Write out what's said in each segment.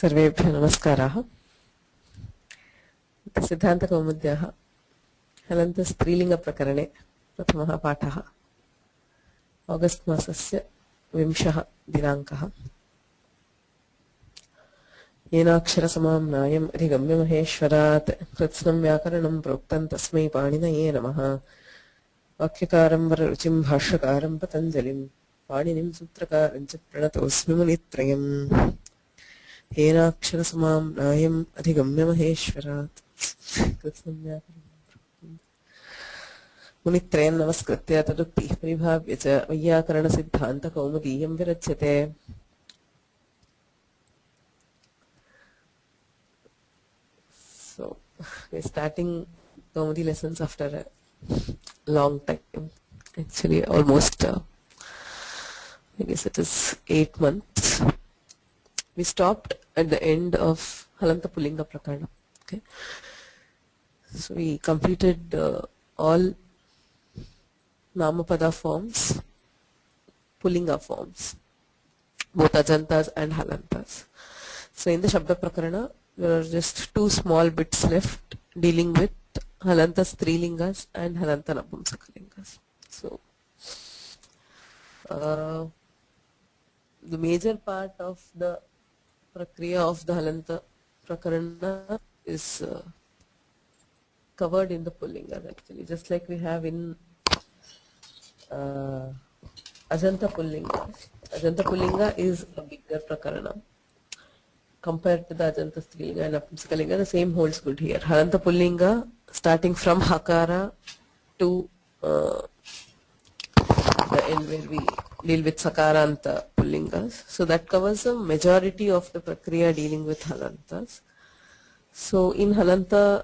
सर्वेभ्यः नमस्काराः। सिद्धान्तकौमुद्याः हलन्तस्त्रीलिङ्गप्रकरणे प्रथमः पाठः। आगस्ट् मासस्य 20 दिनाङ्कः। येनाक्षरसमां नायम् अधिगम्य महेश्वरात् कृत्स्नं व्याकरणं प्रोक्तं तस्मै पाणिनये नमः। वाक्यकारं वररुचिं भाष्यकारं पतञ्जलिं पाणिनिं सूत्रकारं च प्रणतोऽस्मि मुनित्रयम्। येनाक्षरसमां नायम् अधिगम्य महेश्वरात् कृत्स्नं व्याकरणं मुनित्रयं नमस्कृत्य तदुक्तिः परिभाव्य च वैयाकरणसिद्धान्तकौमुदीयं विरच्यते। So we're starting Kaumudi lessons after a long time, actually almost I guess it is 8 months. We stopped at the end of Halanta Pullinga Prakarana. Okay, so we completed all Namapada forms, Pullinga forms, both Ajantas and Halantas. So in the Shabda Prakarana, there are just 2 small bits left dealing with Halanta Strilingas and Halanta Napumsakalingas. So the major part of the Prakriya of the Halanta Prakarana is covered in the Pullingas, actually, just like we have in Ajanta Pullinga. Ajanta Pullinga is a bigger Prakarana compared to the Ajanta Strilinga and Napumsakalinga. The same holds good here. Halanta Pullinga, starting from Hakara to the end where we deal with Sakaranta Pullingas. So that covers the majority of the Prakriya dealing with Halantas. So in Halanta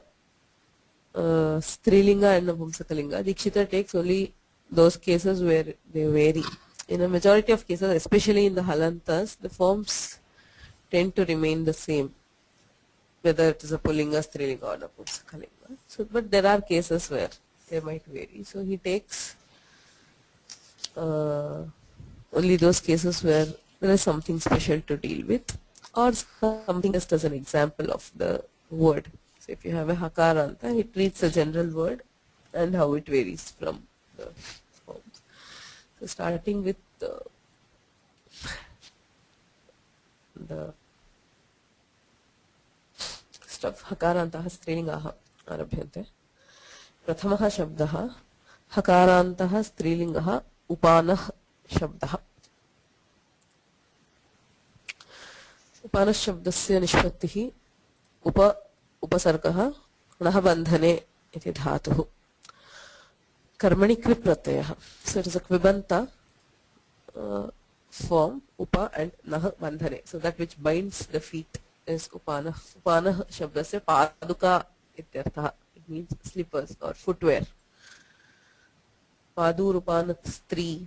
Strilinga and Napumsakalinga, Dikshita takes only those cases where they vary. In a majority of cases, especially in the Halantas, the forms tend to remain the same, whether it is a Pullinga, Strilinga or Napumsakalinga. So, but there are cases where they might vary. So he takes only those cases where there is something special to deal with, or something just as an example of the word. So if you have a Hakaranta, it treats a general word and how it varies from the forms. So starting with the stuff, Hakarantah Strilingaha आरभ्यन्ते. प्रथमः शब्दः हकारान्तः स्त्रीलिङ्गः उपानः शब्दः. उपानः शब्दस्य निष्पत्तिः उपसर्गः णः बन्धने इति धातुः. कर्मणि क्विप् प्रत्ययः. So it is a kvibanta form, upa and nah bandhane. So that which binds the feet is upana. Upana shabdasya paduka ityartha. It means slippers or footwear. Padur upanat stri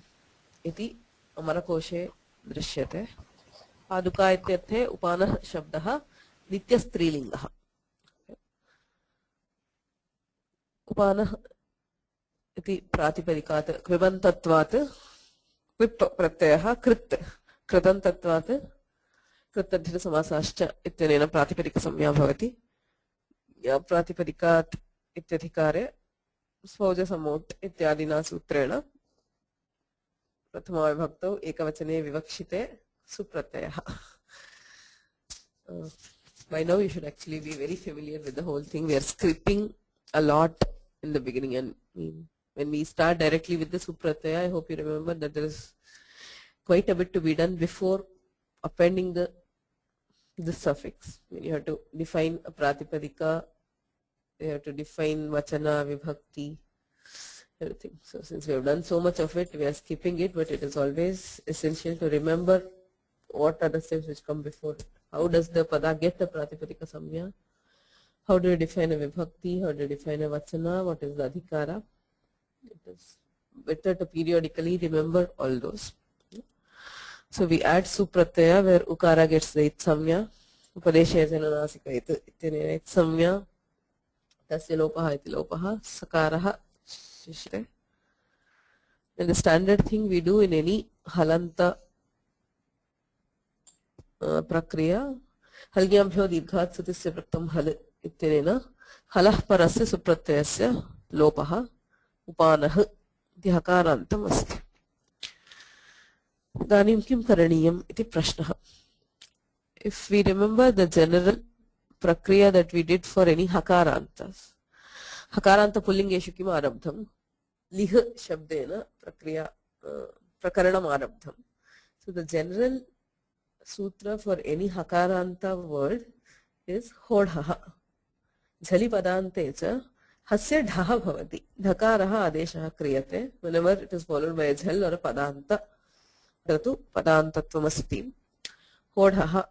iti amarakoshe drishyate. Paduka ityarthe upana shabdah nitya strilingaha. Upana iti pratipadikaat kvibantatvat क्विप् प्रत्ययः कृत् कृतन्तत्वात् कृतद्धृतसमासाश्च इत्यनेन प्रातिपदिकसंज्ञा भवति. या प्रातिपदिकात् इत्यधिकारे स्वौजसमोट् इत्यादिना सूत्रेण प्रथमाविभक्तौ एकवचने विवक्षिते सुप्रत्ययः. By now you should actually be very familiar with the whole thing. We are scripting a lot in the beginning, and when we start directly with the supratyaya, I hope you remember that there is quite a bit to be done before appending the suffix. You have to define a pratipadika, you have to define vachana, vibhakti, everything. So since we have done so much of it, we are skipping it, but it is always essential to remember what are the steps which come before it. How does the pada get the pratipadika samya? How do you define a vibhakti? How do you define a vachana? What is the adhikara? It is better to periodically remember all those. So we add supratyaya where ukara gets the it samya, upadeshe jananasika ityane it samya, tasya lopaha iti lopaha, sakaraha shishre. And the standard thing we do in any halanta prakriya हल्ग्याभ्यो दीर्घात् सुतिस्य प्रक्तं हल इत्यनेन हलः परस्य सुप्रत्ययस्य लोपः उपानः इति हकारान्तम् अस्ति। इदानीं किं करणीयम् इति प्रश्नः. If we remember the general prakriya that we did for any hakarantas, hakaranta pullingeshu kim arabdham, lih shabdena prakriya prakaranam arabdham. So the general sutra for any hakaranta word is hodhaha. Jhali padante cha hasya dhaha bhavati. Dhakaraha adeshaha kriyate whenever it is followed by a jhal or a padanta. Tatu padantatvam asti. Hodhaha.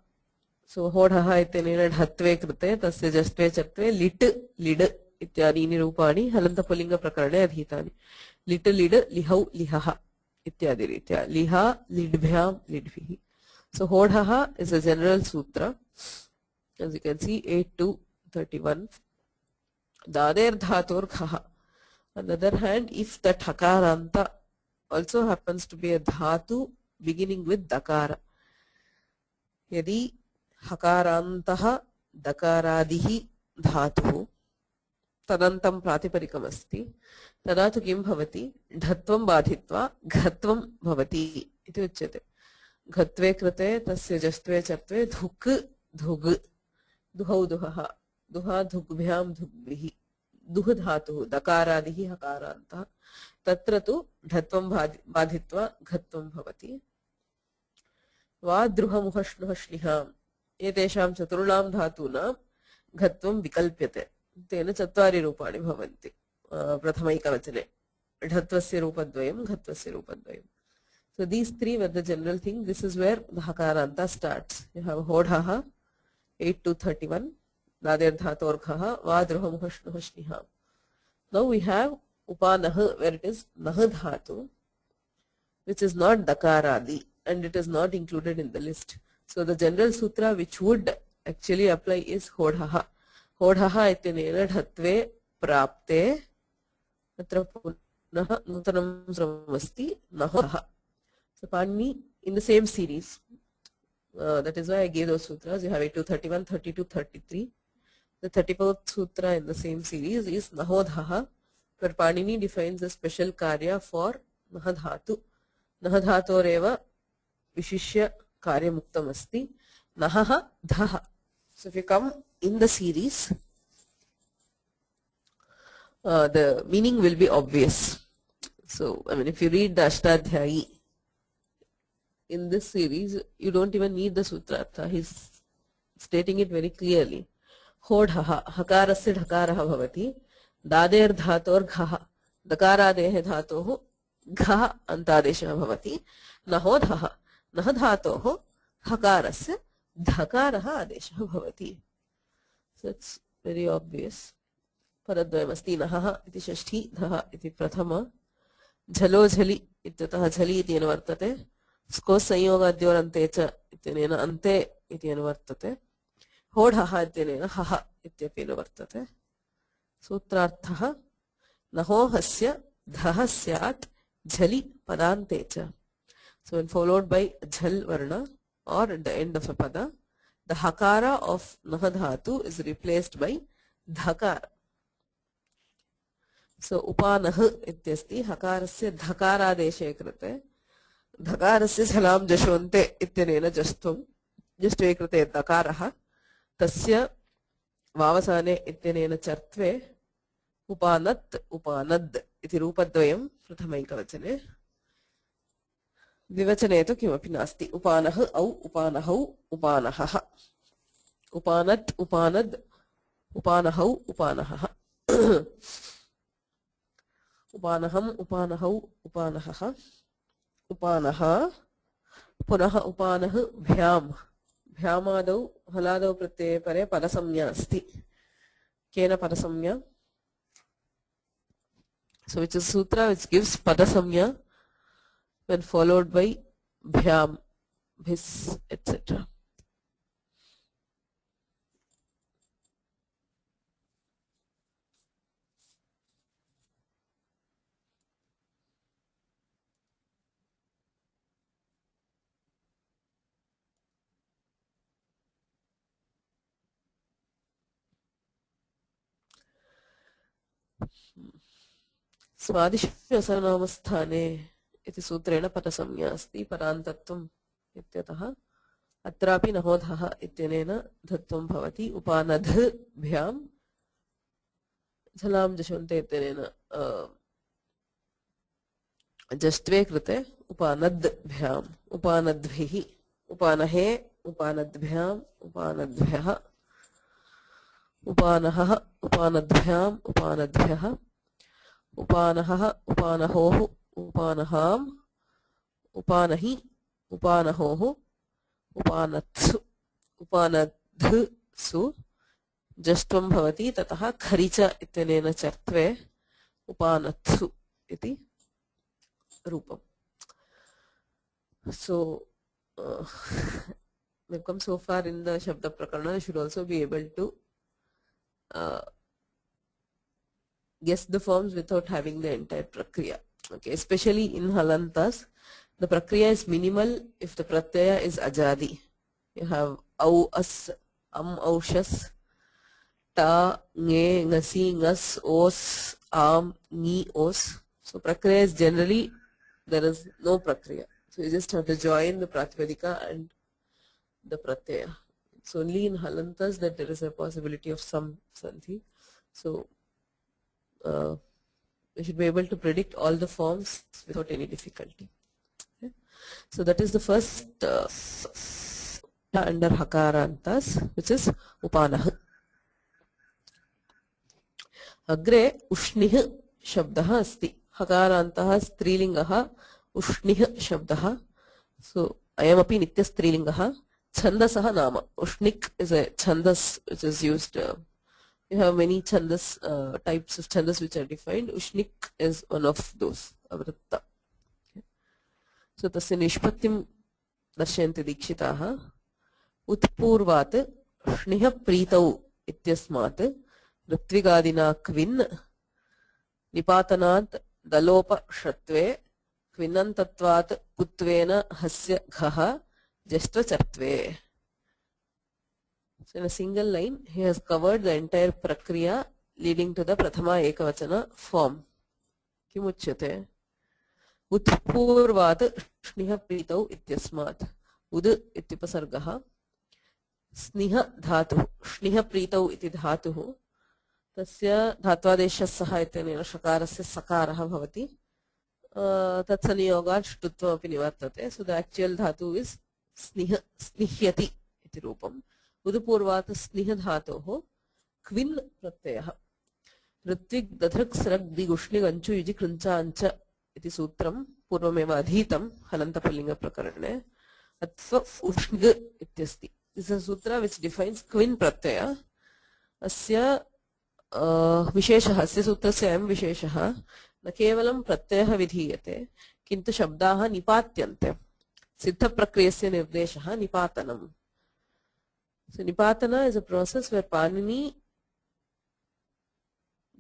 So hodhaha इत्यनेन ढत्वे कृते तस्य जष्ट्वे चत्वे लिट् लिड् इत्यादीनि रूपाणि हलन्तपुल्लिङ्ग प्रकरणे अधीतानि. लिट् लिड् लिहौ लिहः इत्यादि रीत्या लिहा लिड्भ्यां लिड्भिः. So hodhaha is a general sutra, as you can see 8 to 31. Dader dhatur khaha. On the other hand, if the thakaranta also happens to be a dhatu beginning with dakara, यदि हकारान्तः दकारादिः धातुः तदन्तं प्रातिपदिकम् अस्ति तदा तु किं भवति ढत्वं बाधित्वा घत्वं भवति इति उच्यते. घत्वे कृते तस्य जष्ट्वे चत्वे धुक् धुग् दुहौ दुहः दुहा धुग्भ्यां धुग्भिः दुह धातुः दकारादिः हकारान्तः तत्र तु ढत्वं बाधित्वा घत्वं भवति. वा द्रुहमुहश्नुहश्निहाम् एतेषां चतुर्णां धातूनां घत्वं विकल्प्यते. तेन चत्वारि रूपाणि भवन्ति प्रथमैकवचने. ढत्वस्य रूपद्वयं घत्वस्य रूपद्वयं. So these three were the general thing. This is where the hakaranta starts. You have hodhaha 8 to 31, dader dhatorkhaha va druhamuhashnuhashniha. Now we have upanah where it is nah dhatu, which is not dakaradi and it is not included in the list. So the general sutra which would actually apply is hodhaha. Hodhaha इत्यनेन ढत्वे प्राप्ते अत्र पुनः नूतनं सूत्रम् अस्ति नहः. So Panini in the same series, that is why I gave those sutras. You have 8 to 31, 30 to 33. The 34th sutra in the same series is Nahodhaha, where Panini defines a special karya for Nahadhatu. Nahadhatoreva Vishishya Karyamuktam Asti. Nahaha Dhaha. So if you come in the series, the meaning will be obvious. So, I mean, if you read the Ashtadhyayi in this series, you don't even need the sutrartha. He's stating it very clearly. Hodhaha, hakarasya dhakaraha bhavati, dader dhator ghaha, dakaradehe dhatoho gha antadesha bhavati, nahodhaha, nahadhatoho hakarasya dhakaraha adesha bhavati. So it's very obvious. Paradvayamasti nahaha iti shashti dhaha iti prathama, झलो झलि इत्यतः झलि इति अनुवर्तते. स्को संयोगाद्योरन्ते च इत्यनेन अन्ते इति अनुवर्तते. होढः इत्यनेन हः इत्यपि अनुवर्तते. सूत्रार्थः नहोहस्य धः स्यात् झलि पदान्ते च. So when followed by jhal varna or at the end of a pada, the hakara of nahadhatu is replaced by dhakara. So upanah ityasti hakarasya dhakaradeshe krite धकारस्य झलां जशोन्ते इत्यनेन जस्त्वं जष्ट्वे कृते दकारः तस्य वावसाने इत्यनेन चर्त्वे उपानत् उपानद् इति रूपद्वयं प्रथमैकवचने. द्विवचने तु किमपि नास्ति. उपानः औ उपानहौ उपानहः उपानत् उपानद् उपानहौ उपानहः उपानहम् उपानहौ उपानहः उपानः पुनः उपानः भ्याम भ्यामादौ हलादौ प्रत्यये परे परसंज्ञा अस्ति. केन परसंज्ञा? So which is sutra which gives padasamya when followed by bhyam, bhis, etc. स्वादिष्टु सर्वनामस्थाने इति सूत्रेण पदसंज्ञा अस्ति परान्तत्वम् इत्यतः अत्रापि नहोधः इत्यनेन धत्वं भवति उपानद्भ्यां झलां जशन्ते इत्यनेन जष्ट्वे कृते उपानद्भ्याम् उपानद्भिः उपानहे उपानद्भ्याम् उपानद्भ्यः उपानहः उपानद्भ्याम् उपानद्भ्यः उपानहः उपानहोः उपानहाम् उपानहि उपानहोः उपानत्सु उपानद्धसु जष्ट्वं भवति ततः खरिच इत्यनेन चर्त्वे उपानत्सु इति रूपम्. So we've come so far in the Shabda Prakarana. You should also be able to guess the forms without having the entire prakriya. Okay, especially in halantas, the prakriya is minimal if the pratyaya is ajadi. You have au, as, aushas, ta, nge, ngasi, ngas, os, am, ni, os. So prakriya is generally, there is no prakriya. So you just have to join the pratipadika and the pratyaya. It's only in halantas that there is a possibility of some sandhi. So we should be able to predict all the forms without any difficulty. Okay? So that is the first under hakarantas, which is upanah. Agre ushnih shabdah asti. Hakarantah strilingah ushnih shabdah. So ayamapi nitya strilingah. Chandasaha nama. Ushnik is a chandas which is used. You have many chandas, types of chandas which are defined. Ushnik is one of those. Avritta. Okay. So tasya nishpattim darshayanti dikshitaha. Utpurvat shniha pritau ityasmat ritvigadina kvin nipatanat dalopa shatve kvinantatvat putvena hasya ghaha jashtra chartve. So in a single line, he has covered the entire prakriya leading to the prathama ekavachana form. Kimuchyate? Utpurvat shniha pritau ityasmat. Ud ityupasargaha. Sniha dhatu. Shniha pritau iti dhatuhu. Tasya dhatvadesha saha ityanena shakarasya sakaraha bhavati. Tatsaniyogat shtutvam api nivartate. So the actual dhatu is sniha, snihyati iti rupam. Udupurvat sniha dhatoho kvin pratyayah. Ritvik dadhrak srag digushni ganchu yuji kruncha ancha iti sutram purvameva adhitam halantapullinga prakarane. Atva ushnig ityasti. This is a sutra which defines kvin pratyaya. Asya visheshah, asya sutrasya ayam visheshah न केवलं प्रत्ययः विधीयते किन्तु शब्दाः निपात्यन्ते. सिद्धप्रक्रियस्य निर्देशः निपातनम्. So nipatana is a process where Panini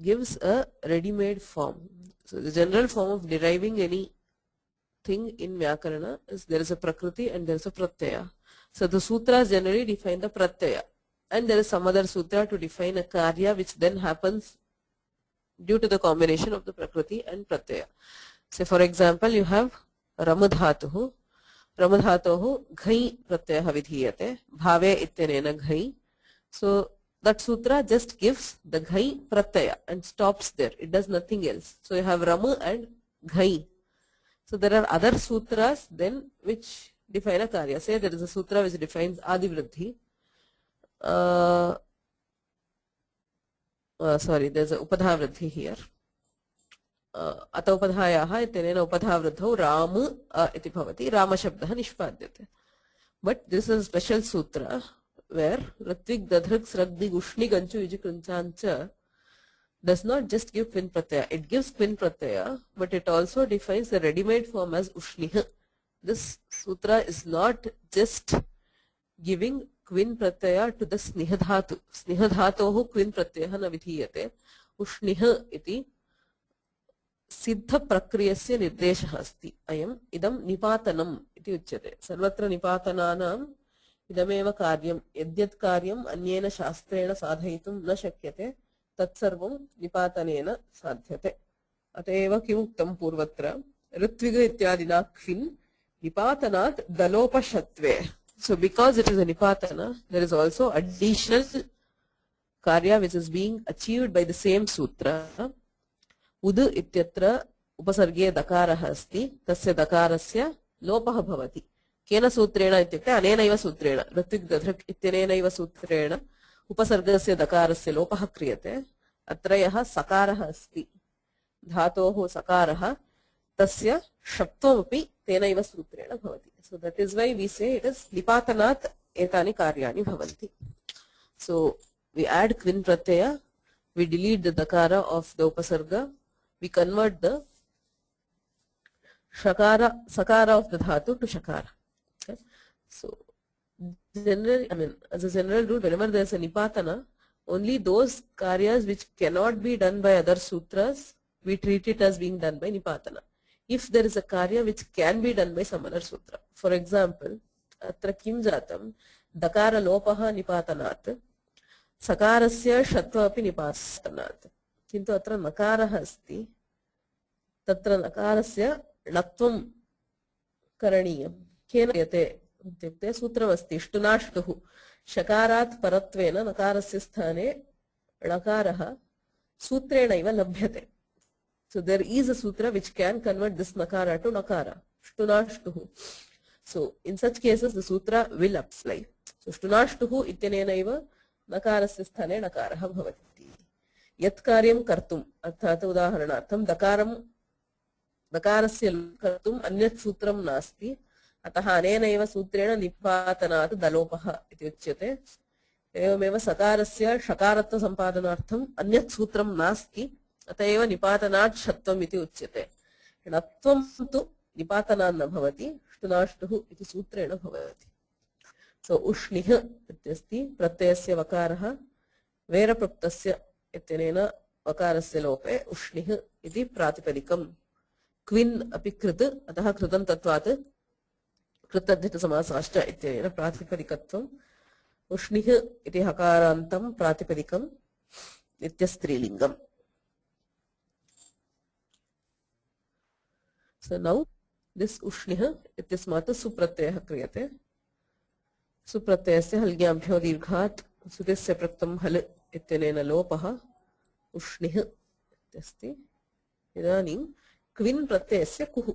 gives a ready-made form. So the general form of deriving anything in Vyakarana is there is a prakriti and there is a pratyaya. So the sutras generally define the pratyaya, and there is some other sutra to define a karya which then happens due to the combination of the prakriti and pratyaya. Say for example, you have ramadhatuhu. Ramadhatohu ghai pratyayah vidhiyate bhave ityanena ghai. So that sutra just gives the ghai pratyaya and stops there. It does nothing else. So you have rama and ghai. So there are other sutras then which define a karya. Say there is a sutra which defines adivriddhi. Sorry, there's a upadhavriddhi here. अतोपधायाः इत्यनेन उपधावृद्धौ राम इति भवति. रामशब्दः निष्पाद्यते. But this is a special sutra where Ritvik Dadhrak Sragdi Gushni Ganchu Yuji Krunchancha does not just give Kvin Pratyaya. It gives Kvin Pratyaya, but it also defines the ready-made form as Ushniha. This sutra is not just giving Kvin Pratyaya to the Snihadhatu. Snihadhatohu Kvin Pratyaya na vidhiyate. Ushniha iti सिद्ध प्रक्रियस्य निर्देशः अस्ति. अयम् इदं निपातनम् इति उच्यते. सर्वत्र निपातनानाम् इदमेव कार्यं. यद्यत् कार्यम् अन्येन शास्त्रेण साधयितुं न शक्यते तत्सर्वं निपातनेन साध्यते। अतएव किमुक्तं पूर्वत्र ऋत्विग इत्यादिना क्विन् निपातनात् दलोपशत्वे. So because it is a nipatana, there is also additional karya which is being achieved by the same sutra. उद इत्यत्र उपसर्गे दकारः अस्ति, तस्य दकारस्य लोपः भवति। केन सूत्रेण इत्युक्ते अनेनैव सूत्रेण, ऋत्विक् दधृक् इत्यनेनैव सूत्रेण उपसर्गस्य दकारस्य लोपः क्रियते। अत्र यः सकारः अस्ति, धातोः सकारः, तस्य षत्वमपि तेनैव सूत्रेण भवति। So that is why we say it is निपातनात् एतानि कार्याणि भवन्ति. So we add क्विन् pratyaya, we delete the dakara of the upasarga, we convert the sakara of the dhatu to shakara. Okay? So generally, as a general rule, whenever there is a nipatana, only those karyas which cannot be done by other sutras, we treat it as being done by nipatana. If there is a karya which can be done by some other sutra, for example, atra kim jatam dakara lopaha nipatanat sakarasya shatva api nipatanaat. किन्तु अत्र नकारः अस्ति, तत्र नकारस्य णत्वं करणीयं। केन क्रियते इत्युक्ते सूत्रमस्ति ष्टुनाष्टुः, शकारात् परत्वेन नकारस्य स्थाने णकारः सूत्रेणैव लभ्यते. So there is a sutra which can convert this nakara to nakara, shtunashtuhu. So in such cases the sutra will apply. So shtunashtuhu ityanenaiva nakarasya sthane nakarah bhavati. यत् कार्यं कर्तुम्, अर्थात् उदाहरणार्थं दकारस्य कर्तुम् अन्यत् सूत्रं नास्ति, अतः अनेनैव सूत्रेण निपातनात् दलोपः इति उच्यते। एवमेव सकारस्य षकारत्व सम्पादनार्थम् अन्यत् सूत्रं नास्ति, अतः एव निपातनात् षत्वम् इति उच्यते। णत्वं तु निपातनात् न भवति, ष्टुनाष्टुः इति सूत्रेण भवति। सो उष्णिः इत्यस्ति प्रत्ययस्य वकारः, वेरप्रप्तस्य इत्यनेन वकारस्य लोपे उष्णिः इति प्रातिपदिकम्। क्विन् अपि कृत्, अतः कृतं तत्त्वात् कृतद्धितसमासाश्च इत्यनेन प्रातिपदिकत्वम्। उष्णिः इति हकारान्तं प्रातिपदिकम् नित्यस्त्रीलिङ्गम्। So now this उष्णिः इत्यस्मात् सुप्रत्ययः क्रियते। सुप्रत्ययस्य हल्ज्ञाभ्यो दीर्घात् सुतस्य प्रक्तं हल् इत्यनेन लोपः उष्णिः इत्यस्ति। इदानीं क्विन् प्रत्ययस्य कुः,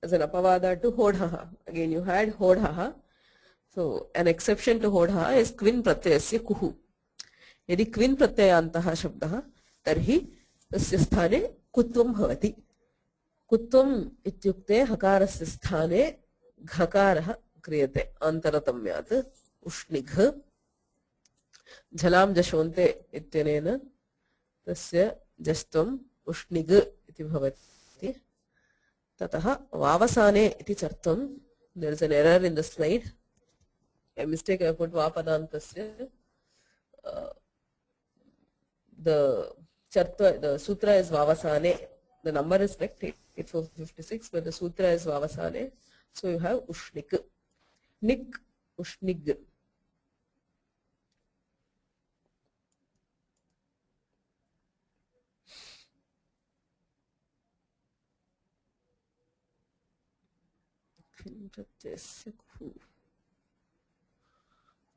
as an apavada to hodhaha. Again you had hodhaha. So an exception to hodhaha is क्विन् प्रत्ययस्य कुः. यदि क्विन् प्रत्ययान्तः शब्दः तर्हि तस्य स्थाने कुत्वं भवति। कुत्वम् इत्युक्ते हकारस्य स्थाने घकारः क्रियते अन्तरतम्यात् उष्णिघ। झलां जशोन्ते इत्यनेन तस्य जस्त्वम् उष्णिग् इति भवति। ततः वावसाने इति चर्त्वम्, there is an error in the slide, a mistake I put vapadantasya. The sutra is vavasane, the number is correct 8456, but the sutra is vavasane, so you have ushnik, nik, ushnig.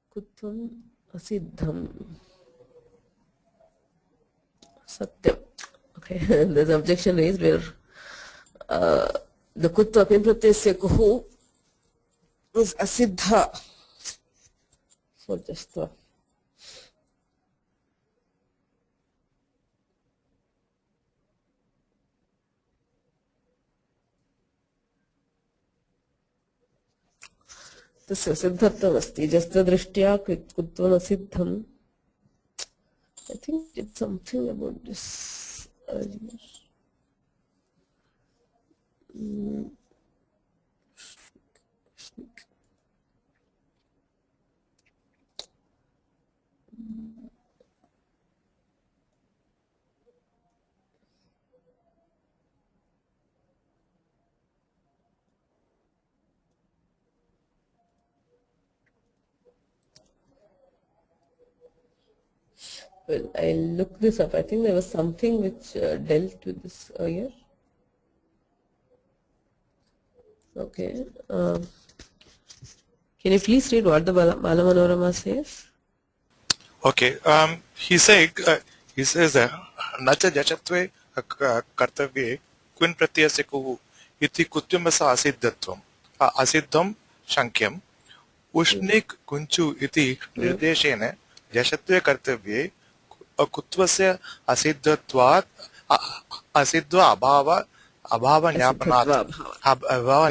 कुत्वम् असिद्धम् satyam. Okay, there's an objection raised where the kutva pimpratyasya kuhu is asiddha. So just तस्य सिद्धत्वमस्ति जस्तदृष्ट्या कुत्वमसिद्धम्. I think it's something about this earlier. Well, I'll look this up. I think there was something which dealt with this earlier. Okay. Can you please read what the Balamanorama says? Okay. He says nacha jachatve kartavye quin pratyasya kuhu iti kutyamasa asiddhatvam asiddham shankyam Ushnik Kunchu इति निर्देशेन जशत्वे कर्तव्ये कुत्वस्य असिद्धत्वात् असिद्ध अभाव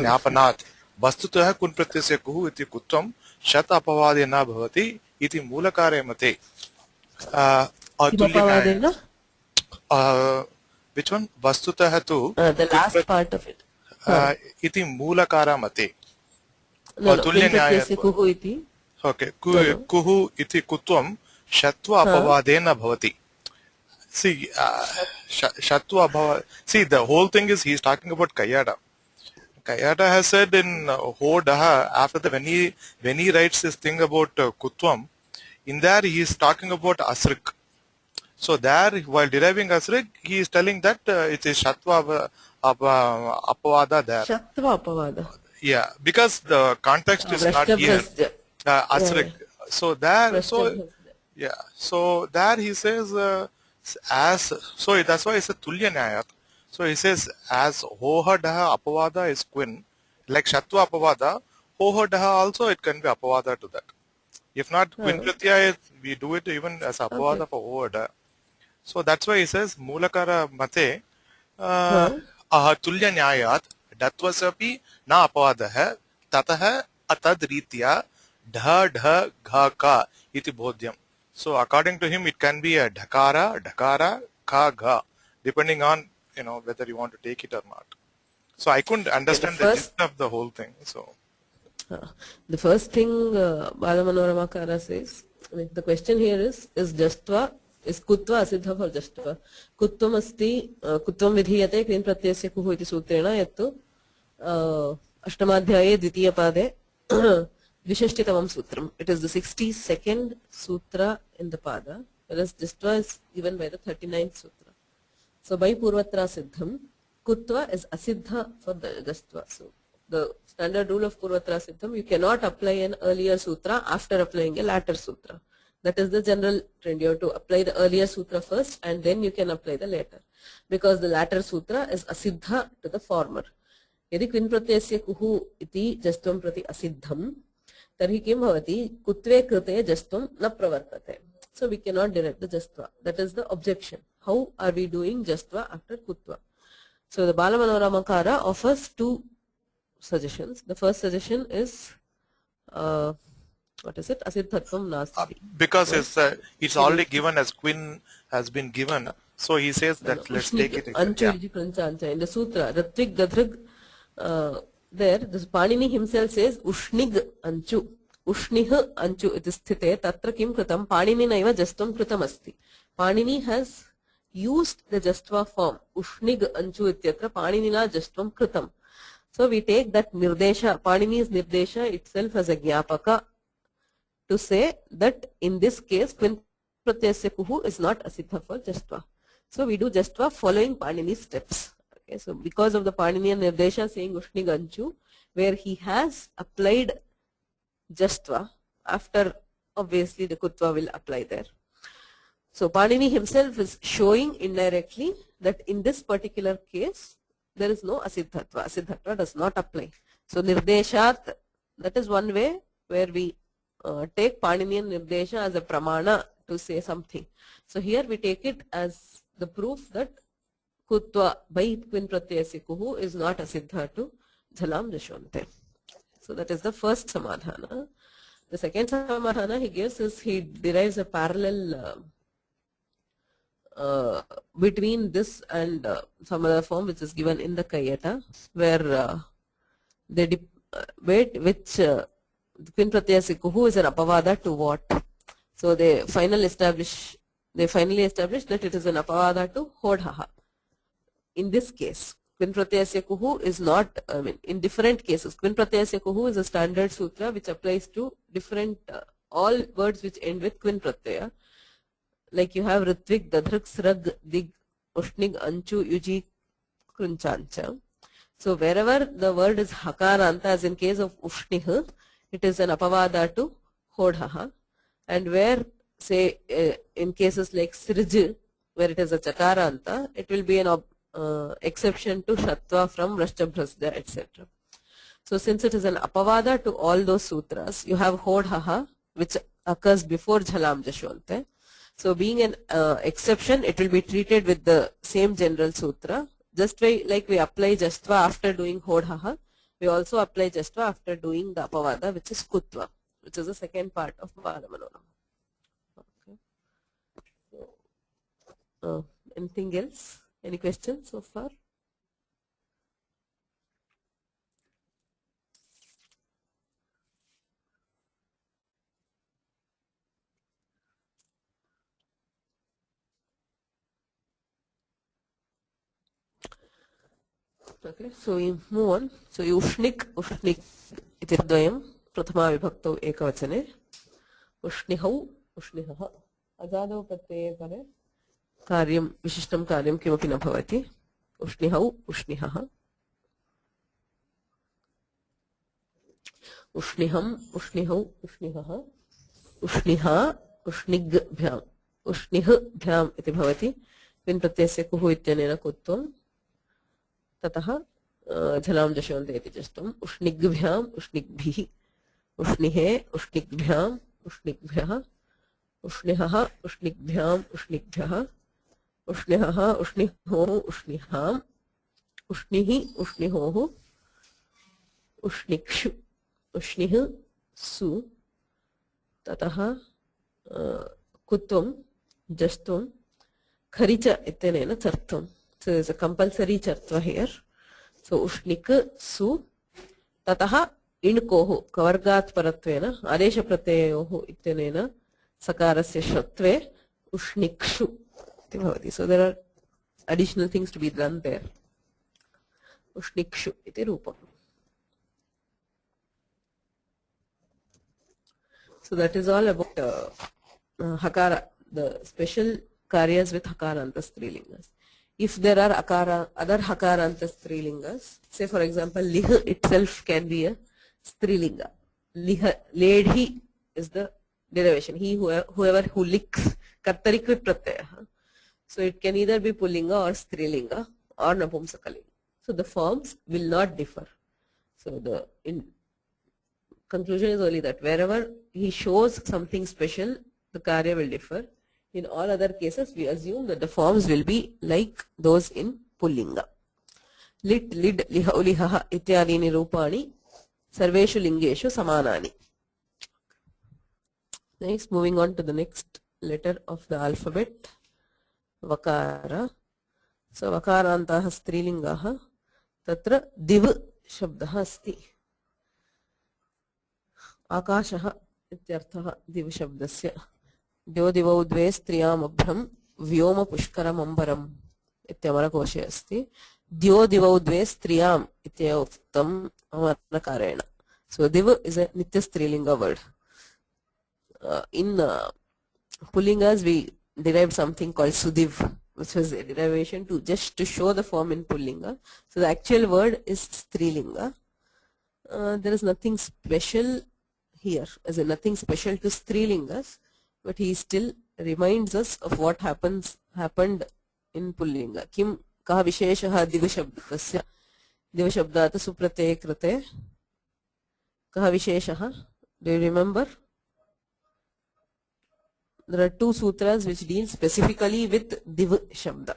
ज्ञापनात् वस्तुतः कुन प्रत्ययस्य कुः इति कुत्वं शत अपवादे न भवति इति मूलकारे मते Upavadena? which one वस्तुतः तु The last part of it. इति मूलकार मते No, quin pratyasya kuhu iti. Okay, kuhu iti kutvam shatva apavadena bhavati. See, shatva apavad. See, the whole thing is he's talking about Kayada. Kayada has said in Ho Daha after the when he writes this thing about kutvam, in there he is talking about asrik. So there, while deriving asrik, he is telling that it is shatva apavada there. Shatva apavada. Yeah, because the context is not here. Asrik. So there, so there he says as so that's why it's a tulya nyayat. So he says as hoha daha apavada is quin, like shatva apavada, hoha daha also it can be apavada to that. If not quin pratyaya, we do it even as apavada for hoha daha. So that's why he says mulakara mate tulya nyayat datvasyapi na apavadah tatah atad ritya dha dha gha ka iti bodhyam. So according to him it can be a dhakara ka gha depending on whether you want to take it or not. So I couldn't understand the gist of the whole thing. So the first thing Balamanoramakara says, I mean, the question here is jastva, is kutva asiddha for jastva. Kutvam asti, kutvam vidhiyate kvin pratyasya kuhu iti sutrena yattu Ashtamadhyaye Dvitiya Pade Vishashtitamam Sutram. It is the 62nd sutra in the Pada, whereas Jastva is given by the 39th sutra. So by Purvatra Siddham, Kutva is Asiddha for the Jastva. So the standard rule of Purvatra Siddham, you cannot apply an earlier sutra after applying a later sutra. That is the general trend. You have to apply the earlier sutra first and then you can apply the later. Because the latter sutra is Asiddha to the former. यदि क्विन् प्रत्ययस्य कुहु इति जस्त्वं प्रति असिद्धं तर्हि किं भवति कुत्वे कृते जस्त्वं न प्रवर्तते. So we cannot derive the jastva. That is the objection. How are we doing jastva after kutva? So the Balamanoramakara offers two suggestions. The first suggestion is what is it? Asiddhatvam nasti. Because it's already given as quin has been given. So he says that let's take it. In the sutra, Ratvik Dadrig there, this Panini himself says Ushnig Anchu. Ushnih Anchu it is sthite tatra kim kritam Panini naiva jastam kritam asti. Panini has used the jastva form Ushnig Anchu ityatra Paninina jastvam kritam. So we take that nirdesha, Panini's nirdesha itself as a jnapaka to say that in this case quin pratyasya kuhu is not asiddha for jastva. So we do jastva following Panini's steps. Okay, so because of the Paninian Nirdesha saying Ushni Ganchu, where he has applied Jastva, after obviously the Kutva will apply there. So Panini himself is showing indirectly that in this particular case, there is no Asiddhatva. Asiddhatva does not apply. So Nirdeshat, that is one way where we take Paninian Nirdesha as a pramana to say something. So here we take it as the proof that Kutva by quin pratyasya kuhu is not asiddha to jhalam jashonte. So that is the first samadhana. The second samadhana he gives is he derives a parallel between this and some other form which is given in the Kayata, where they debate which quin pratyasya kuhu is an apavada to what. So they finally establish that it is an apavada to hodhaha. In this case, quin pratyasya kuhu is not, I mean, in different cases, quin pratyasya kuhu is a standard sutra which applies to different, all words which end with quin pratyaya. like you have Ritvik, Dadrak, Srag, Dig, Ushnig, Anchu, Yuji, Krunchancha. So wherever the word is hakaranta, as in case of Ushnih, it is an apavada to Hodhaha. And where, say, in cases like Srij, where it is a chakaranta, it will be an exception to Shatva from Vrashtabhrasda, etc. So since it is an apavada to all those sutras, you have Hodhaha, which occurs before Jhalam Jashwante. So being an exception, it will be treated with the same general sutra. Just like we apply Jastva after doing Hodhaha, we also apply Jastva after doing the apavada, which is Kutva, which is the second part of Balamanonam. Okay. So, anything else? Any questions so far? Okay, so we move on. So Ushnik iti dvayam prathama vibhaktau ekavachane. Ushnihau, Ushnihaha. Ajadau pratyaya pare karyam vishishtam karyam kimapi na bhavati. Ushnihau, Ushnihaha. Ushniham, Ushnihau, Ushnihaha. Ushniha, Ushnigabhyam. Ushnihbhyam iti bhavati. Vin pratyasya kuhu ityanena kutvam. ततः झलाम जशवन्ते इति जष्टम उष्णिग्भ्याम उष्णिग्भिः उष्णिहे उष्णिग्भ्याम उष्णिग्भ्यः उष्णिहः उष्णिग्भ्याम उष्णिग्भ्यः उष्णिहः उष्णिहोः उष्णिहाम् उष्णिः उष्णिहोः उष्णिक्षु उष्णिः सु ततः कुत्वं जष्टुं खरिच इत्यनेन चर्त्वम्. So there is a compulsory chartva here. So ushnik su tataha inkohu kavargat paratvena adesha pratyayohu ityanena sakarasya shatve ushnikshu iti bhavati. So there are additional things to be done there. Ushnikshu iti rupam. So that is all about hakara, the special karyas with hakaranta strilingas. If there are other hakaranta strilingas, say for example, lih itself can be a strilinga. Ledhi is the derivation. He, whoever who licks, kartarikrit pratyaya. So it can either be pullinga or strilinga or napumsakalinga. So the forms will not differ. So the conclusion is only that wherever he shows something special, the karya will differ. In all other cases, we assume that the forms will be like those in pullinga. Lit, lid, liha, ulihaha ityadini rupani sarveshu lingeshu samanani. Next, moving on to the next letter of the alphabet, Vakara. So Vakarantaha strilingaha tatra div shabdaha asti. Akashaha ityarthaha div shabdasya. द्यो दिवौ द्वे स्त्रियामभ्रम व्योम पुष्करमम्बरम इत्यमरकोशे अस्ति. द्यो दिवौ द्वे स्त्रियाम इत्येवोक्तम् अमरकारेण. So div is a nitya strilinga word. In pullingas we derived something called sudiv, which was a derivation to show the form in pullinga. So the actual word is strilinga. There is nothing special here, as in nothing special to strilingas. But he still reminds us of what happened in pullinga. Kim kaha visheshaha divashabdasya divashabdata supratyaya krate kaha visheshaha. Do you remember? There are two sutras which deal specifically with div shabda.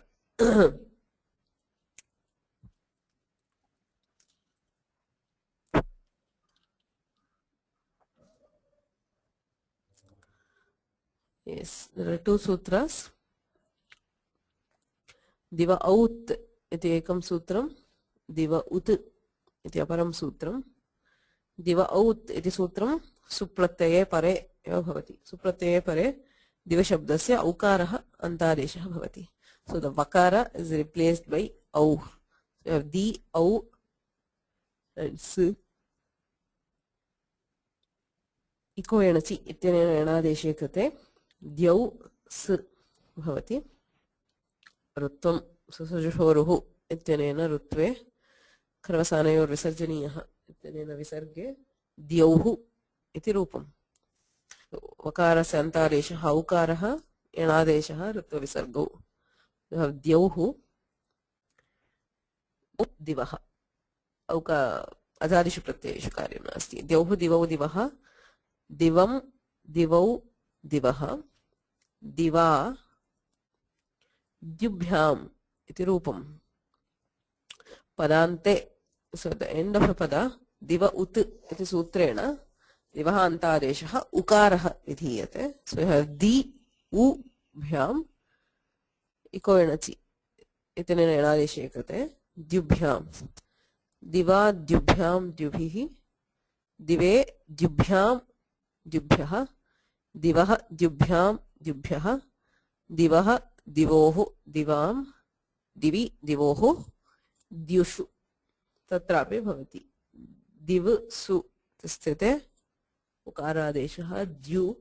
Yes, there are two sutras. Diva out iti ekam sutram, diva ut iti aparam sutram. Diva out iti sutram supratyaya pare bhavati. Supratyaya pare diva shabdasya aukaraha antadeshaha bhavati. So the vakara is replaced by au. So you have di, au and s. Iko enachi ityanena enadeshe krite. Dyau s. भवति। ऋत्वं सुसजुषोरुः इत्यनेन ऋत्वे खरवसानयोर्विसर्जनीयः इत्यनेन विसर्गे द्यौः इति रूपम्। वकारस्य अन्तादेशः औकारः, यणादेशः ऋत्वविसर्गौ। द्यौः दिवः अजादिषु प्रत्ययेषु कार्यं नास्ति। द्यौः दिवौ दिवः, दिवं दिवौ दिवः, दिवा द्युभ्याम् इति रूपम्। पदान्ते, so at the end of a pada, diva ut iti sutreణ divah antaadeshah ukarah vidhiyate. So you have di u bhyam iko enachi itinena enadeshe krite dyubhyam, diva dyubhyam dyubhihi, dive dyubhyam dyubhyah, divah dyubhyam dyubhyah, divah divohu divam, divi divohu द्युषु तत्रापि भवति। दिव सु स्थिते उकारादेशः द्यु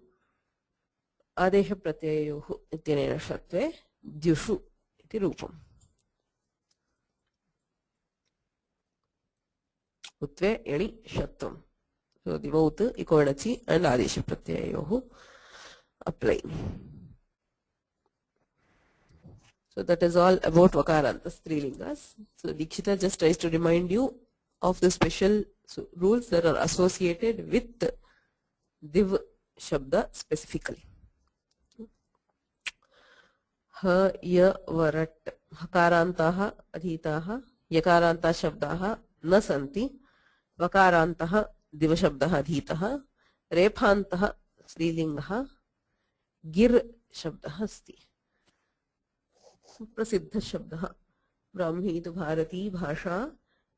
आदेश प्रत्ययोः इत्यनेन षत्वे द्युषु इति रूपम्। उत्वे एणि षत्वम्। So दिवौत् इको एणचि and आदेश प्रत्ययोः apply. So that is all about Vakaranta Strilingas. So Dikshita just tries to remind you of the special rules that are associated with Div Shabda specifically. Ha, ya, varat, hakarantaha, adhitaha, yakaranta shabdaha na santi, vakarantaha, diva shabdaha adhitaha, rephantaha, strilingaha, gir shabdaha asti. प्रसिद्ध शब्दः ब्राह्मी तु भारती भाषा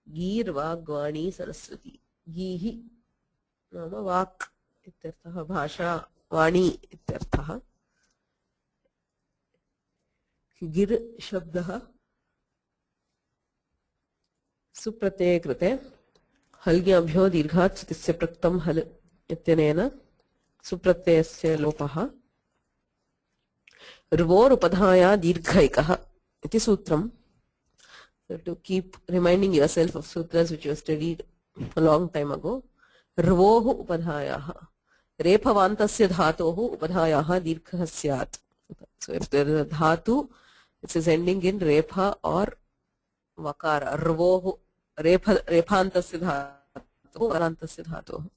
गीर् वाग्वाणी सरस्वती। गीः नाम वाक् इत्यर्थः, भाषा वाणी इत्यर्थः। गिर् शब्दः सुप्रत्यये कृते हल्ज्ञाभ्यो दीर्घात् तस्य प्रक्तं हल् इत्यनेन सुप्रत्ययस्य लोपः। र्वोरुपधाया दीर्घैकः इति सूत्रम्. So to keep reminding yourself of sutras which you studied a long time ago. र्वोः उपधायाः रेफवान्तस्य धातोः उपधायाः दीर्घः स्यात्. So if there is a dhatu which is ending in repha or vakara, र्वोः rephantasya dhatoः varantasya dhatoः.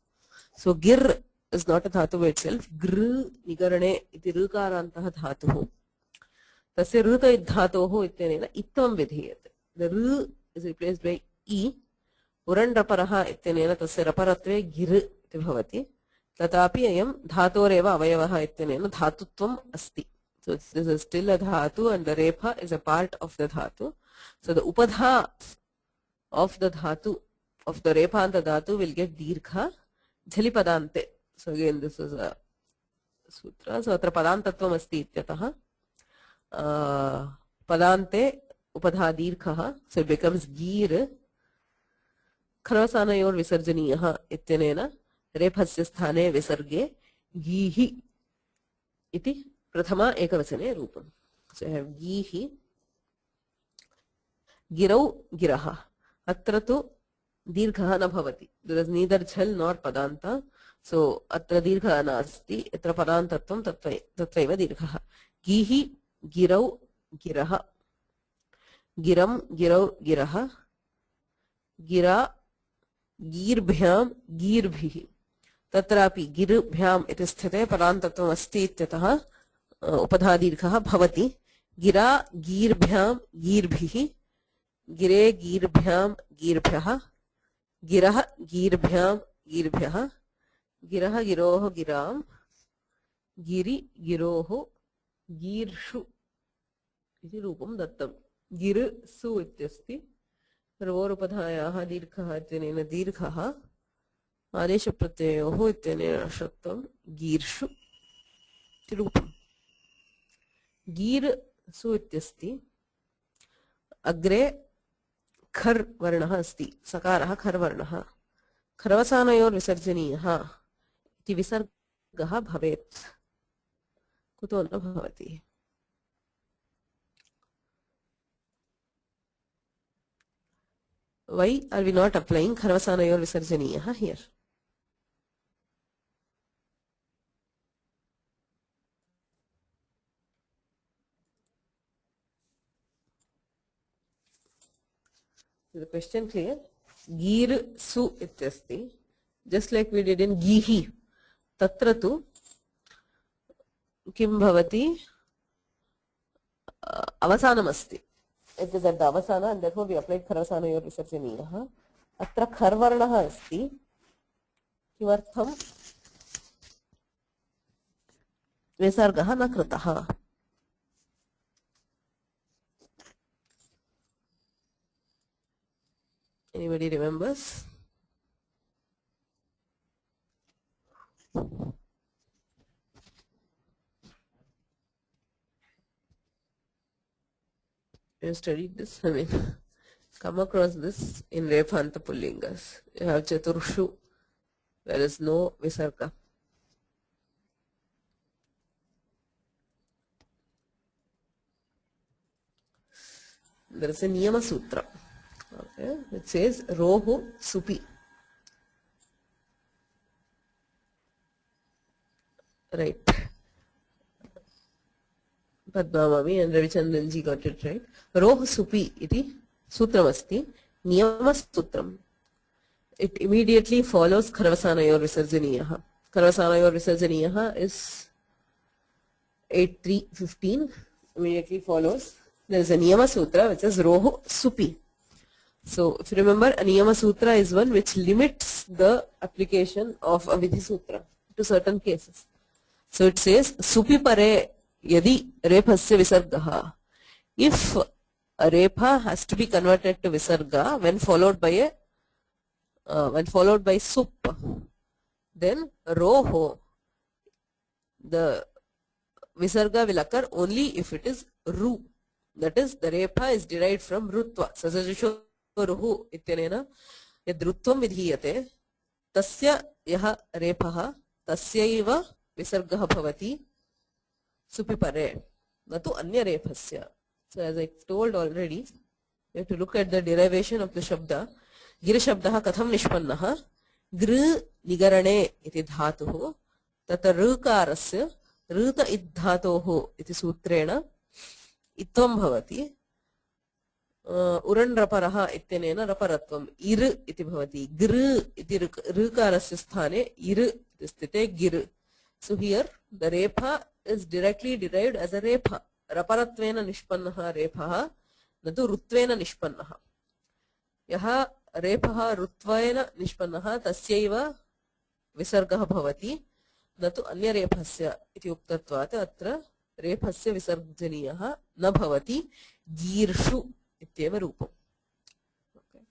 So gir is not a dhatu by itself. Gr nigarane iti rukarantah dhatuh. Tasya ruta dhatoh ityanena itvam vidhiyate. The ru is replaced by e. Uran raparaha ityanena tasya raparatve gir iti bhavati. Tatapi ayam dhatoreva avayavaha ityanena dhatutvam asti. So this is still a dhatu and the repha is a part of the dhatu. So the upadha of the dhatu, of the rephanta dhatu will get dirgha jhalipadante. So again this is a sutra. So atra padantatvam asti ityatah padante upadha dirghah. So it becomes gir kharvasanayor visarjaniyah ityanena rephasya sthane visarge gihi iti prathama ekavachane rupam. So I have gihi, girau giraha. Atra tu dirghah na bhavati. There is neither jhal nor padanta. So atra dirghah nasti, atra padantatvam tatvaiva dirghah. Gihi girau giraha, giram girau giraha, gira girbhyam girbhihi. Tatrapi girbhyam iti sthite padantatvam asti ityatah upadha dirghah bhavati. Gira girbhyam girbhihi, गिरे गीर्भ्याम गीर्भ्यः, गिरः गीर्भ्याम गीर्भ्यः, गिरः गिरोः गिराम, गिरि गिरोः गीर्षु इति रूपं दत्तम्. गिर सु इत्यस्ति. सर्वोरुपधायाः दीर्घः इत्यनेन दीर्घः आदेशप्रत्ययोः इत्यनेन षत्वं गीर्षु इति रूपम्. गीर् सु इत्यस्ति. अग्रे खर् वर्णः अस्ति. सकारः खर् वर्णः. खरवसानयोर् विसर्जनीयः इति विसर्गः भवेत्. कुतो न भवति? why are we not applying Kharvasanayor Visarjaniyah here? Is the question clear? Gir su ityasti. Just like we did in Gihi. Tatra tu kim bhavati avasanamasti. It is at the avasana and therefore we applied Kharvasanayor Visarjaniyah. Atra Kharvarnaha asti. Kimartham Visargaha na kritaha. Anybody remembers? You studied this? I mean, come across this in Rephanta Pullingas. You have Chaturshu. There is no Visarga. There is a Niyama Sutra. Okay, it says Rohu Supi. Right. Padmamami and Ravichandranji got it right. Rohu Supi iti sutramasti Niyama Sutram. It immediately follows Kharvasanayor Visarjaniyaha. Kharvasanayor Visarjaniyaha is 8.3.15. Immediately follows. There is a Niyama Sutra which is Rohu Supi. So, if you remember, a Niyama Sutra is one which limits the application of a Vidhi Sutra to certain cases. So, it says, Supi pare yadi rephasya visargaha. If a repha has to be converted to visarga when followed by sup, then roho, the visarga will occur only if it is ru. That is, the repha is derived from rutva. Sasajusho ruhu ityanena yadrutvam vidhiyate tasya yaha repha tasyaiva visargah bhavati supipare natu anya rephasya. So as I told already, we have to look at the derivation of the shabda. Gira shabdaha katham nishpannaha gr nigarane iti dhatuhu tata rukarasya ruta iddhatohu iti sutrena itvam bhavati uran raparaha ityanena raparatvam ir iti bhavati gr iti rukarasya sthane ir sthite gir. So here the repha is directly derived as a repha. Raparatvena nishpannaha repha natu rutvena nishpannaha. Yaha repha rutvena nishpannaha tasyaiva visargah bhavati natu anya rephasya iti uktatvat atra rephasya visarjaniyah na bhavati girshu ityeva rupam. Okay.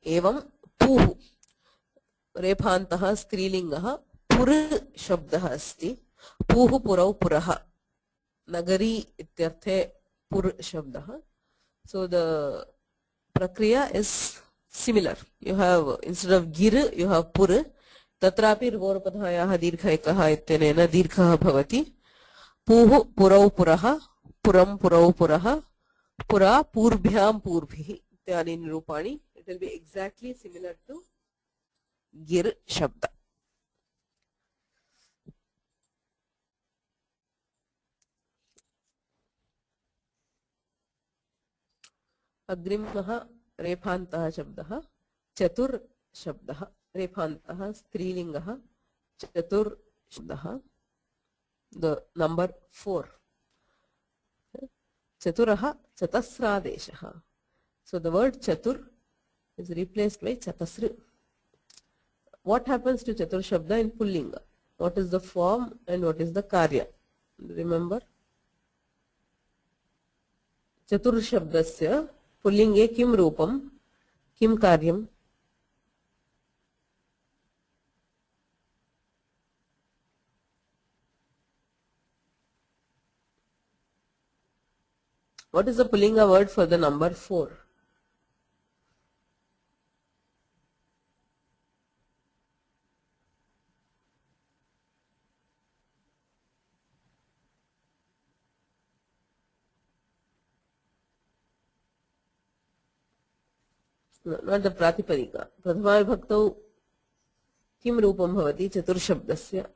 Evam puhu rephantaha strilingaha pur shabdah asti. Puhu purau puraha nagari ityarthe pur shabdah. So the prakriya is similar. You have, instead of gir, you have pur. Tatrapi rvorpadhayaha dirghayakaha ityanena dirghaha bhavati. Puhu purau puraha puram purau puraha pura purbhyam purbhihi ityani nirupani. It will be exactly similar to gir shabda. Agrimah rephantaha shabdaha chatur shabdaha. Rephantaha strilingaha chatur shabdaha. The number 4. Chaturaha chatasradeshaha. So the word chatur is replaced by chatasra. What happens to chatur shabda in pullinga? What is the form and what is the karya? Remember? Chatur shabdasya pullinge kim rupam kim karyam? What is the pullinga word for the number 4? not the pratipadika. Prathama vibhaktau किम रूपम भवति चतुर्शब्दस्य?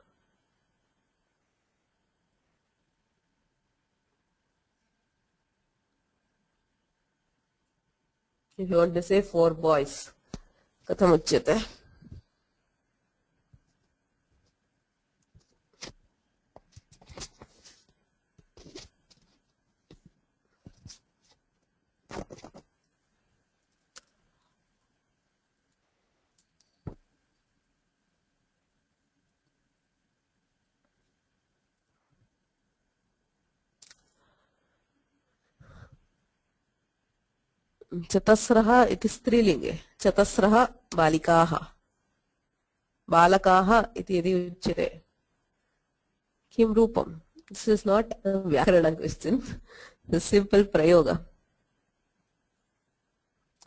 If you want to say 4 boys, कथम उच्यते? चतस्रः इति स्त्रीलिंगे, चतस्रः बालिकाः, बालकाः इति यदि उच्यते किं रूपम्? This is not a व्याकरण question. This is simple prayoga.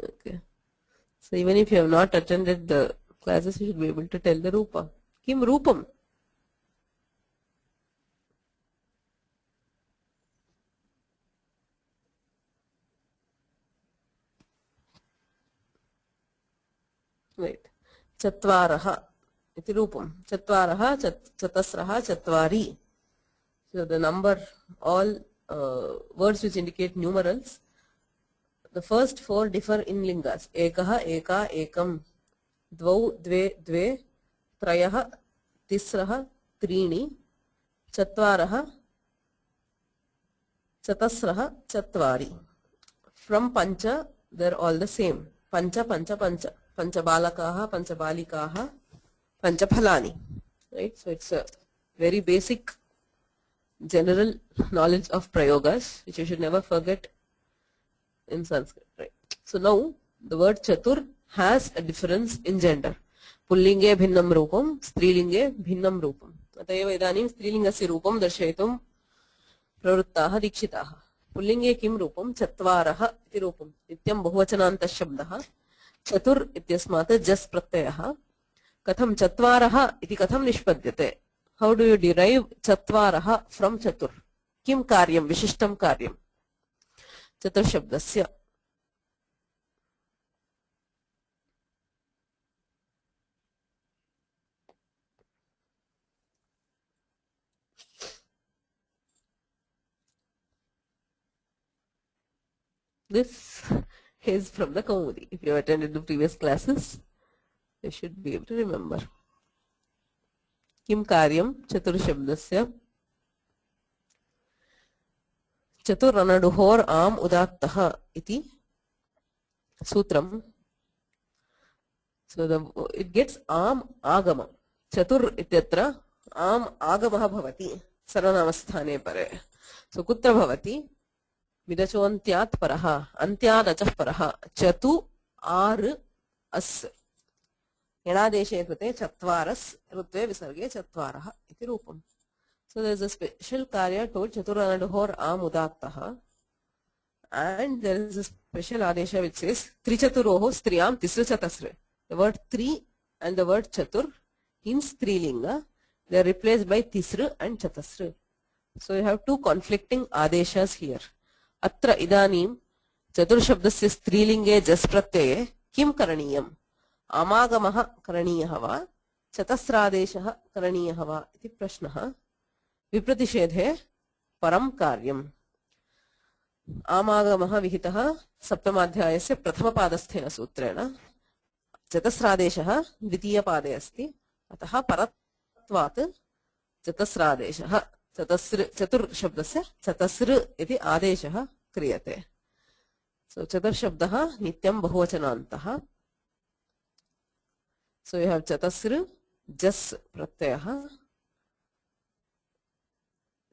Okay. So even if you have not attended the classes, you should be able to tell the rupa. Kim rupam? Right. Chattvaraha iti rupam. Chattvaraha, chatasraha, chattvari. So the number, all words which indicate numerals, the first 4 differ in lingas. Ekaha, eka, ekam, dvau, dve, dve, trayah, tisraha, trini, chatvaraha, chatasraha, chatvari. From pancha, they're all the same. Pancha, pancha, pancha. Pancha balakaha, pancha balikaha, pancha phalani. Right? So it's a very basic general knowledge of prayogas, which you should never forget in Sanskrit. Right? So now the word chatur has a difference in gender. Pullinge bhinnam rupam, strilinge bhinnam rupam. Atayeva idanim strilingasya rupam darshayitum pravruttaha dikshitaha. Pullinge kim rupam? Chatvaraha iti rupam. Nityam bahuvachananta shabdaha. Chatur ityasmat jas pratyayah. Katham chatvaraha iti katham nishpadyate? How do you derive chatvaraha from chatur? Kim karyam, vishishtam karyam? Chatur shabdasya. This is from the Kaumudi. If you have attended the previous classes, you should be able to remember. Kim karyam chatur shabdasya? Chatur anaduhor am udattaha iti sutram. So it gets am agama. Chatur ityatra am agamaha bhavati sarvanamasthane pare. So kutra bhavati? Vidachontyat paraha, antyadachah paraha, chatu ar as. Yanadeshe krute chatvaras, rutve visarge chatvaraha iti rupam. So there is a special karya told chaturanaduhor am udattaha, and there is a special adesha which says trichaturoho striyam tisra chatasre. The word tri and the word chatur in strilinga, they are replaced by tisra and chatasra. So you have two conflicting adeshas here. Atra idanim chatur shabdasya strilinge jas pratyaya kim karaniyam? Amagamaha karaniyah va chatasradeshah karaniyah va iti prashnah. Vipratishedhe param karyam. Amagamaha vihitah saptamadhyayasya prathama padasthena sutrena. Chatasradeshah dvitiya pade asti. Atah paratvat chatasradeshah. Chatur shabdasya chatasr iti adeshah kriyate. So chatur shabdah nityam bahuvachanantah. So you have chatasr jas pratyayah.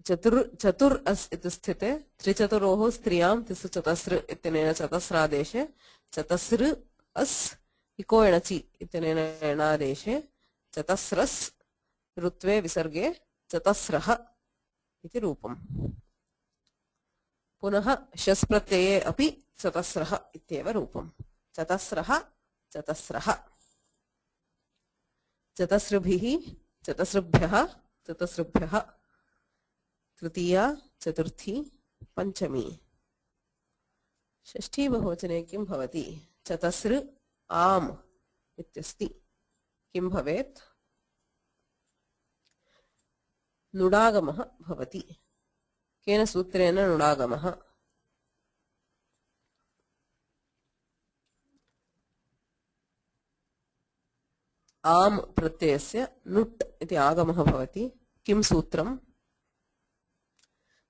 Chatur as iti sthite trichaturoho striyam tisu chatasr itinena chatasradeshe chatasr as iko enachi itinena enadeshe chatasras rutve visarge chatasraha iti rupam. Punaha shas pratyaye api chatasraha ityeva rupam. Chatasraha, chatasraha. Chatasrabhihi, chatasrabhyah, chatasrabhyah. Tritiya, chaturthi, panchami. Shashti bahuvachane kim bhavati? Chatasr आम् इत्यस्ति किं भवेत् नुडागमः भवति केन सूत्रेण नुडागमः आम् प्रत्ययस्य नुट् इति आगमः भवति किं सूत्रम्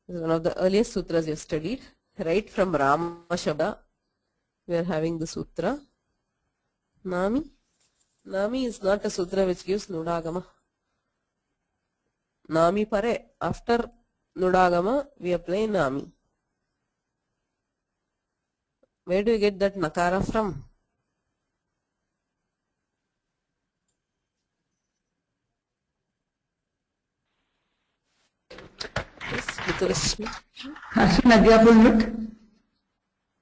This is one of the earliest sutras you have studied. Right from Rama Shabda, we are having the sutra. Nami. Nami is not a sutra which gives Nudagama. Nami pare. After Nudagama, we apply Nami. Where do you get that Nakara from?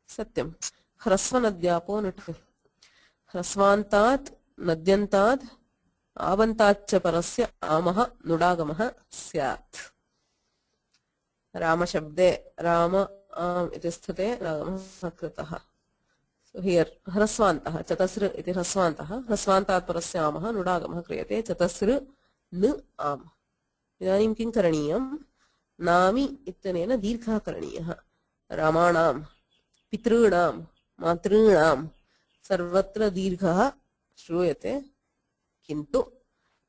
सत्यम ह्रस्वनद्यापो नुट् ह्रस्वान्तात् नद्यन्तात् आबन्ताच्च परस्य आमः नुडागमः स्यात् रामशब्दे राम इति स्थिते रागमः कृतः so here ह्रस्वान्तः चतस्र इति ह्रस्वान्तः ह्रस्वान्तात् परस्य आमः नुडागमः क्रियते चतस्र न आम इदानीं किं करणीयं नामि इत्यनेन दीर्घः करणीयः रामाणां पितॄणां मातॄणां सर्वत्र दीर्घः श्रूयते किन्तु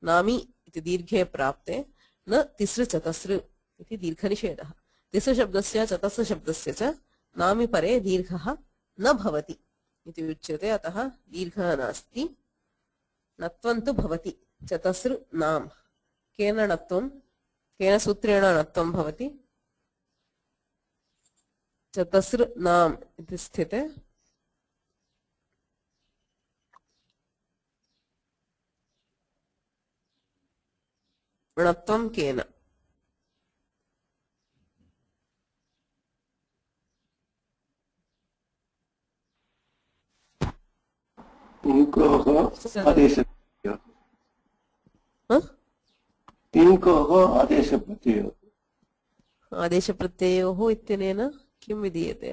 नामि इति दीर्घे प्राप्ते न तिस्र चतस्र इति दीर्घनिषेधः तिस्र शब्दस्य चतस्र शब्दस्य च नामि परे दीर्घः न भवति इति उच्यते अतः दीर्घः नास्ति नत्वं तु भवति चतस्र नाम केन नत्वं केन सूत्रेण नत्वं भवति चतस्र नाम इति स्थिते णत्वं केन आदेशप्रत्ययोः इत्यनेन किं विधीयते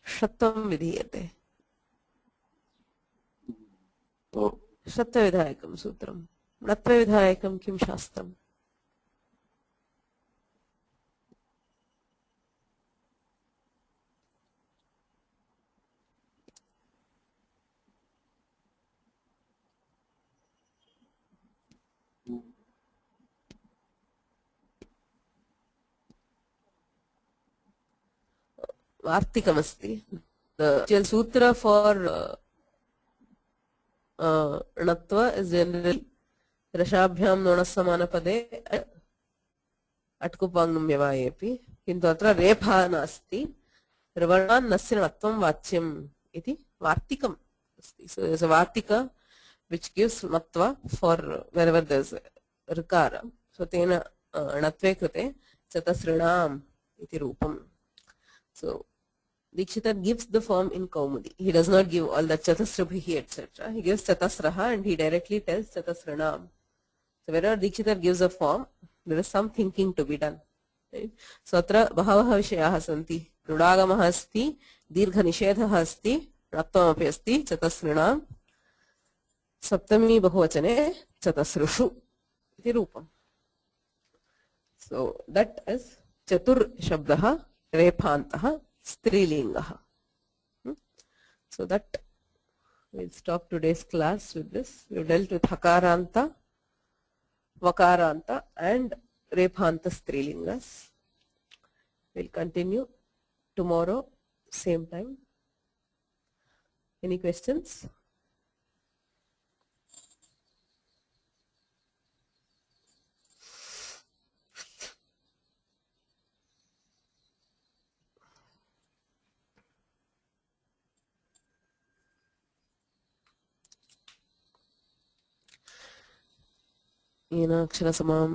षत्वं विधीयते षत्वविधायकं सूत्रं णत्वविधायकं किं शास्त्रम् वार्तिकमस्ति the sutra for णत्व is generally रसाभ्यां नोणसमानपदे अट्कुपाङ्गं व्यवायेपि किन्तु अत्र रेफा नास्ति रवणान्नस्य णत्वं वाच्यम् इति वार्तिकम् अस्ति so there is a vartika which gives णत्वा for wherever there is ऋकार so तेन णत्वे कृते चतस्रणाम् इति रूपम् so Dikshitar gives the form in Kaumudi. He does not give all the Chatasrabhihi etc. He gives Chatasraha and he directly tells Chatasranam. So whenever Dikshitar gives a form, there is some thinking to be done. Right? So atra bahavaha vishayaha santi. Nudagamah asti, dirgha nishedhaha asti, rattvamapi asti, Chatasranam. Saptami bahuvachane Chatasrushu. Iti rupam. So that is Chatur shabdaha rephantaha. Strilingaha. So that we'll stop today's class with this. We've dealt with Hakaranta, Vakaranta and Rephanta Strilingas. We'll continue tomorrow, same time. Any questions? येनाक्षरसमां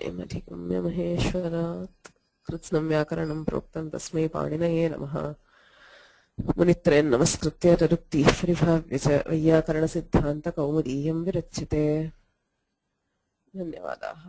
यमधिगम्य महेश्वरात् कृत्स्नं व्याकरणं प्रोक्तं तस्मै पाणिनये नमः मुनित्रयं नमस्कृत्य तदुक्तिः परिभाव्य च वैयाकरणसिद्धान्तकौमुदीयं विरच्यते धन्यवादाः